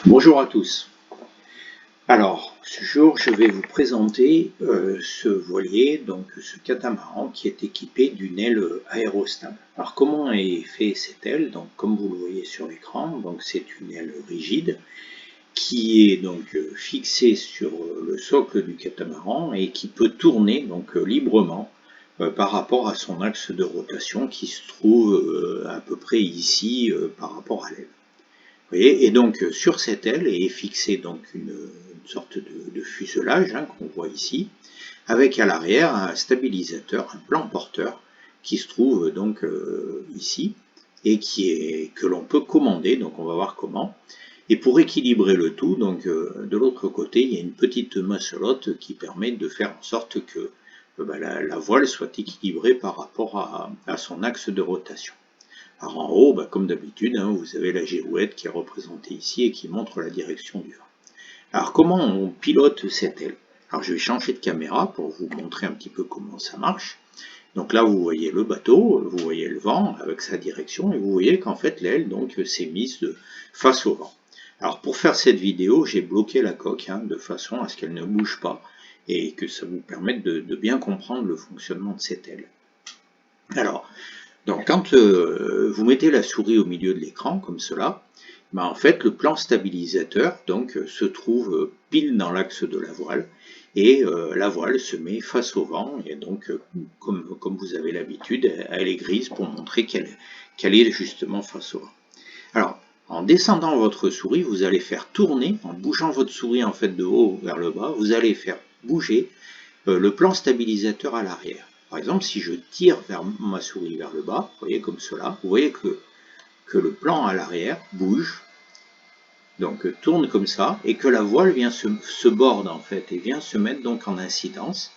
Bonjour à tous. Alors, ce jour, je vais vous présenter ce voilier, donc ce catamaran qui est équipé d'une aile aérostable. Alors, comment est fait cette aile? Donc, comme vous le voyez sur l'écran, donc c'est une aile rigide qui est donc fixée sur le socle du catamaran et qui peut tourner donc librement par rapport à son axe de rotation qui se trouve à peu près ici par rapport à l'aile. Voyez, et donc sur cette aile est fixé donc une sorte de fuselage qu'on voit ici, avec à l'arrière un stabilisateur, un plan porteur, qui se trouve donc ici, et que l'on peut commander, donc on va voir comment. Et pour équilibrer le tout, donc de l'autre côté, il y a une petite masselotte qui permet de faire en sorte que la voile soit équilibrée par rapport à son axe de rotation. Alors en haut, comme d'habitude, vous avez la girouette qui est représentée ici et qui montre la direction du vent. Alors comment on pilote cette aile? Alors je vais changer de caméra pour vous montrer un petit peu comment ça marche. Donc là vous voyez le bateau, vous voyez le vent avec sa direction et vous voyez qu'en fait l'aile s'est mise face au vent. Alors pour faire cette vidéo, j'ai bloqué la coque de façon à ce qu'elle ne bouge pas et que ça vous permette de bien comprendre le fonctionnement de cette aile. Alors, donc quand vous mettez la souris au milieu de l'écran, comme cela, en fait le plan stabilisateur se trouve pile dans l'axe de la voile, et la voile se met face au vent, et donc comme vous avez l'habitude, elle est grise pour montrer qu'elle est justement face au vent. Alors, en descendant votre souris, vous allez faire tourner, en bougeant votre souris en fait de haut vers le bas, vous allez faire bouger le plan stabilisateur à l'arrière. Par exemple, si je tire ma souris vers le bas, vous voyez comme cela, vous voyez que le plan à l'arrière bouge, donc tourne comme ça, et que la voile vient se borde en fait, et vient se mettre donc en incidence.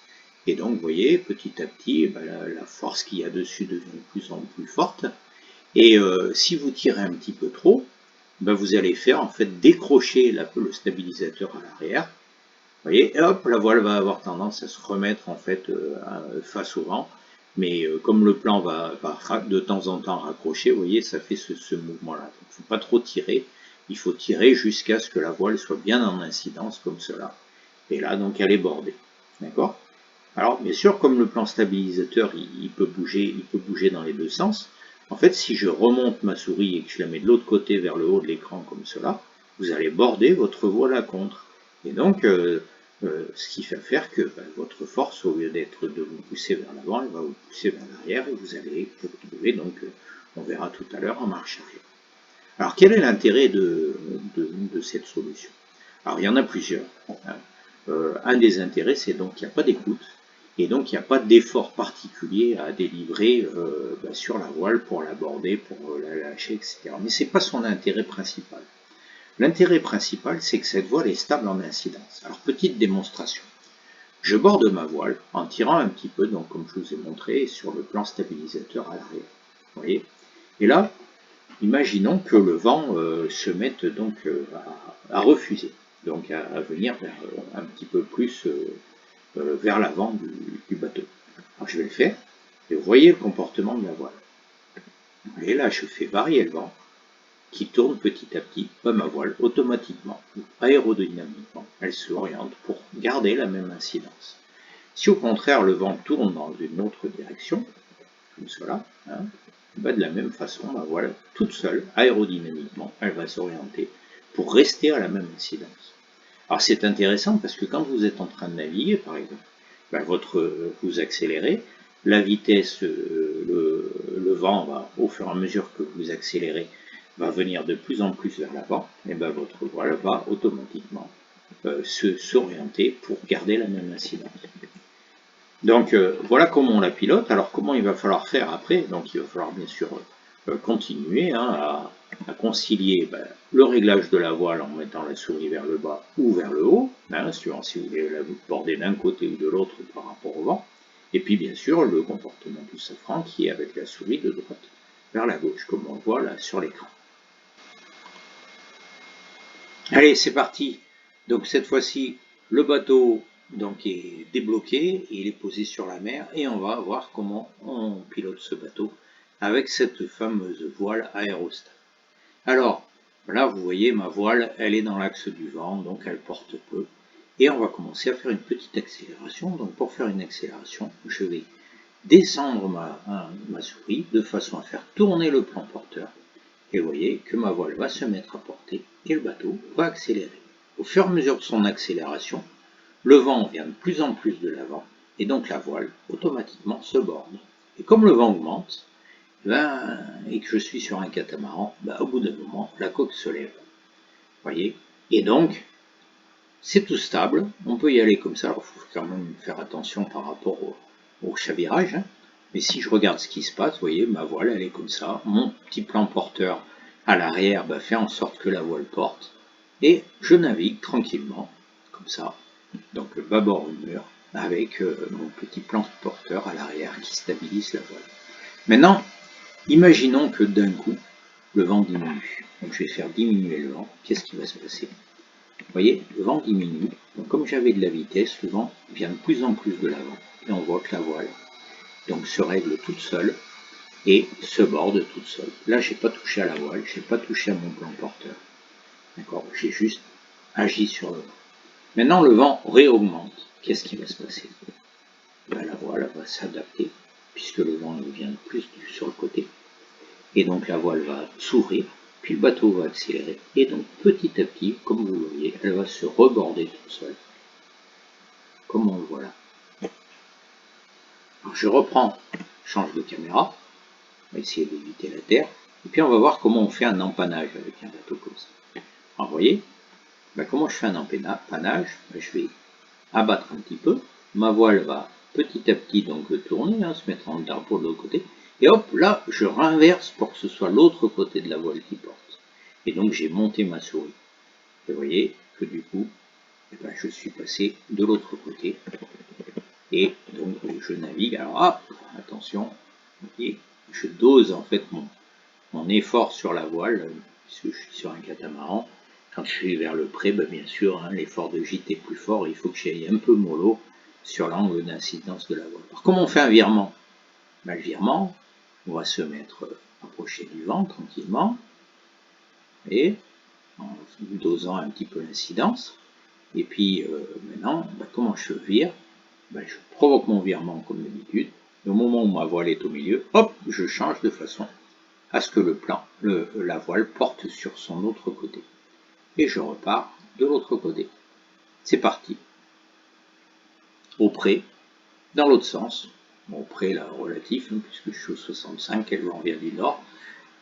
Et donc, vous voyez, petit à petit, la force qu'il y a dessus devient de plus en plus forte. Et si vous tirez un petit peu trop, vous allez faire en fait décrocher le stabilisateur à l'arrière. Vous voyez, et hop, la voile va avoir tendance à se remettre en fait face au vent, mais comme le plan va de temps en temps raccrocher, vous voyez, ça fait ce mouvement-là. Donc, il ne faut pas trop tirer, il faut tirer jusqu'à ce que la voile soit bien en incidence comme cela. Et là, donc, elle est bordée. D'accord? Alors, bien sûr, comme le plan stabilisateur, il peut bouger dans les deux sens. En fait, si je remonte ma souris et que je la mets de l'autre côté vers le haut de l'écran comme cela, vous allez border votre voile à contre. Et donc, ce qui va faire que votre force, au lieu d'être de vous pousser vers l'avant, elle va vous pousser vers l'arrière et vous allez vous retrouver, donc, on verra tout à l'heure, en marche arrière. Alors, quel est l'intérêt de cette solution? Alors, il y en a plusieurs. Un des intérêts, c'est donc qu'il n'y a pas d'écoute, et donc il n'y a pas d'effort particulier à délivrer sur la voile pour l'aborder, pour la lâcher, etc. Mais ce n'est pas son intérêt principal. L'intérêt principal, c'est que cette voile est stable en incidence. Alors, petite démonstration. Je borde ma voile en tirant un petit peu, donc comme je vous ai montré, sur le plan stabilisateur à l'arrière. Vous voyez? Et là, imaginons que le vent se mette donc à refuser, donc à venir un petit peu plus vers l'avant du bateau. Alors je vais le faire, et vous voyez le comportement de la voile. Et là, je fais varier le vent, qui tourne petit à petit, ma voile, automatiquement, aérodynamiquement, elle s'oriente pour garder la même incidence. Si au contraire le vent tourne dans une autre direction, comme cela, de la même façon, ma voile, toute seule, aérodynamiquement, elle va s'orienter pour rester à la même incidence. Alors c'est intéressant parce que quand vous êtes en train de naviguer, par exemple, vous accélérez, la vitesse, le vent va, au fur et à mesure que vous accélérez, va venir de plus en plus vers l'avant, et votre voile va automatiquement s'orienter pour garder la même incidence. Donc voilà comment on la pilote. Alors comment il va falloir faire après? Donc il va falloir bien sûr continuer à concilier le réglage de la voile en mettant la souris vers le bas ou vers le haut, suivant si vous voulez la border d'un côté ou de l'autre par rapport au vent. Et puis bien sûr le comportement du safran qui est avec la souris de droite vers la gauche, comme on le voit là sur l'écran. Allez, c'est parti. Donc cette fois-ci, le bateau est débloqué, il est posé sur la mer et on va voir comment on pilote ce bateau avec cette fameuse voile aérostable. Alors, Là, vous voyez, ma voile, elle est dans l'axe du vent, donc elle porte peu. Et on va commencer à faire une petite accélération. Donc pour faire une accélération, je vais descendre ma souris de façon à faire tourner le plan porteur. Et vous voyez que ma voile va se mettre à porter et le bateau va accélérer. Au fur et à mesure de son accélération, le vent vient de plus en plus de l'avant et donc la voile automatiquement se borde. Et comme le vent augmente, et que je suis sur un catamaran, au bout d'un moment, la coque se lève. Voyez. Et donc, c'est tout stable, on peut y aller comme ça. Alors, il faut quand même faire attention par rapport au chavirage. Mais si je regarde ce qui se passe, vous voyez, ma voile, elle est comme ça. Mon petit plan porteur à l'arrière fait en sorte que la voile porte. Et je navigue tranquillement, comme ça, donc bâbord au mur, avec mon petit plan porteur à l'arrière qui stabilise la voile. Maintenant, imaginons que d'un coup, le vent diminue. Donc je vais faire diminuer le vent. Qu'est-ce qui va se passer? Vous voyez, le vent diminue. Donc comme j'avais de la vitesse, le vent vient de plus en plus de l'avant. Et on voit que la voile donc, se règle toute seule et se borde toute seule. Là, j'ai pas touché à la voile, j'ai pas touché à mon plan porteur. D'accord? J'ai juste agi sur le vent. Maintenant, le vent réaugmente. Qu'est-ce qui va se passer? La voile va s'adapter, puisque le vent vient plus sur le côté. Et donc la voile va s'ouvrir, puis le bateau va accélérer. Et donc petit à petit, comme vous le voyez, elle va se reborder toute seule. Comme on le voit là. Alors je reprends, change de caméra, on va essayer d'éviter la terre. Et puis on va voir comment on fait un empannage avec un bateau comme ça. Alors vous voyez, comment je fais un empannage? Je vais abattre un petit peu. Ma voile va petit à petit donc tourner, se mettre en drapeau de l'autre côté. Et hop, là, je renverse pour que ce soit l'autre côté de la voile qui porte. Et donc, j'ai monté ma souris. Et vous voyez que du coup, je suis passé de l'autre côté. Et donc, je navigue. Alors, attention, vous voyez, je dose en fait mon effort sur la voile, puisque je suis sur un catamaran. Quand je suis vers le près, bien sûr, l'effort de gîte est plus fort. Il faut que j'aille un peu mollo sur l'angle d'incidence de la voile. Alors, comment on fait un virement? Le virement, on va se mettre approché du vent tranquillement et en dosant un petit peu l'incidence. Et puis maintenant, comment je vire? Je provoque mon virement comme d'habitude. Et au moment où ma voile est au milieu, hop, je change de façon à ce que la voile porte sur son autre côté. Et je repars de l'autre côté. C'est parti. Au près, dans l'autre sens. Au près là, relatif, puisque je suis au 65, elle vent vient du nord.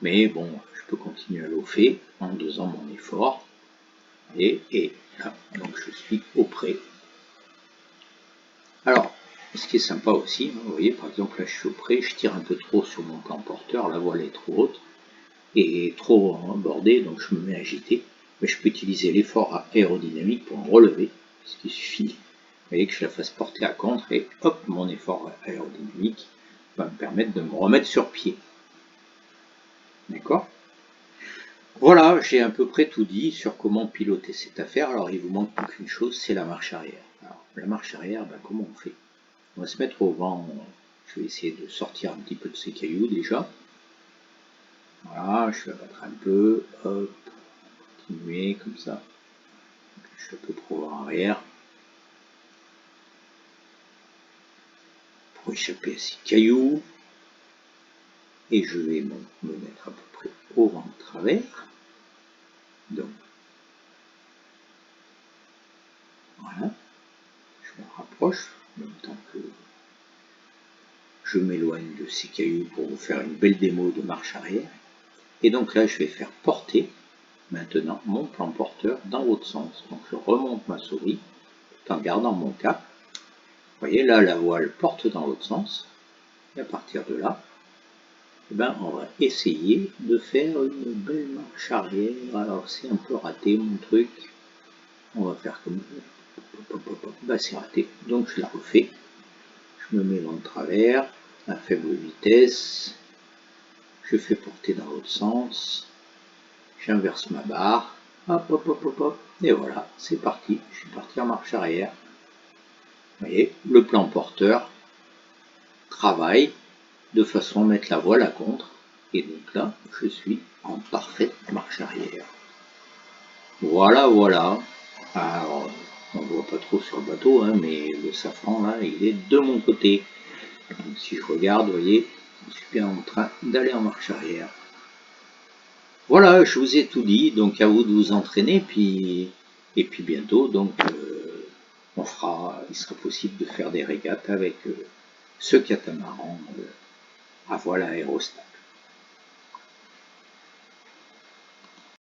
Mais bon, je peux continuer à l'offer en dosant mon effort. Et là, donc je suis au près. Alors, ce qui est sympa aussi, vous voyez, par exemple, là je suis au près, je tire un peu trop sur mon plan porteur, la voile est trop haute et trop bordée, donc je me mets à agiter. Mais je peux utiliser l'effort aérodynamique pour me relever, puisqu'il suffit, vous voyez, que je la fasse porter à contre, et hop, mon effort aérodynamique va me permettre de me remettre sur pied. D'accord? Voilà, j'ai à peu près tout dit sur comment piloter cette affaire. Alors, il vous manque qu'une chose, c'est la marche arrière. Alors, la marche arrière, comment on fait? On va se mettre au vent. Je vais essayer de sortir un petit peu de ces cailloux déjà. Voilà, je vais abattre un peu. Hop, continuer comme ça. Je suis un peu trop en arrière. Pour échapper à ces cailloux. Et je vais me mettre à peu près au vent de travers. Donc, voilà. Je me rapproche en même temps que je m'éloigne de ces cailloux pour vous faire une belle démo de marche arrière. Et donc là, je vais faire porter maintenant mon plan porteur dans l'autre sens. Donc je remonte ma souris tout en gardant mon cap. Vous voyez, là, la voile porte dans l'autre sens. Et à partir de là, on va essayer de faire une belle marche arrière. Alors c'est un peu raté mon truc. On va faire comme ça. C'est raté. Donc je la refais. Je me mets dans le travers à faible vitesse. Je fais porter dans l'autre sens. J'inverse ma barre. Hop, hop, hop, hop, hop. Et voilà, c'est parti. Je suis parti en marche arrière. Vous voyez, le plan porteur travaille de façon à mettre la voile à contre. Et donc là, je suis en parfaite marche arrière. Voilà, voilà. Alors, on ne voit pas trop sur le bateau, hein, mais le safran, là, il est de mon côté. Donc, si je regarde, vous voyez, je suis bien en train d'aller en marche arrière. Voilà, je vous ai tout dit, donc à vous de vous entraîner, et puis bientôt, donc, il sera possible de faire des régates avec ce catamaran à voile aérostat.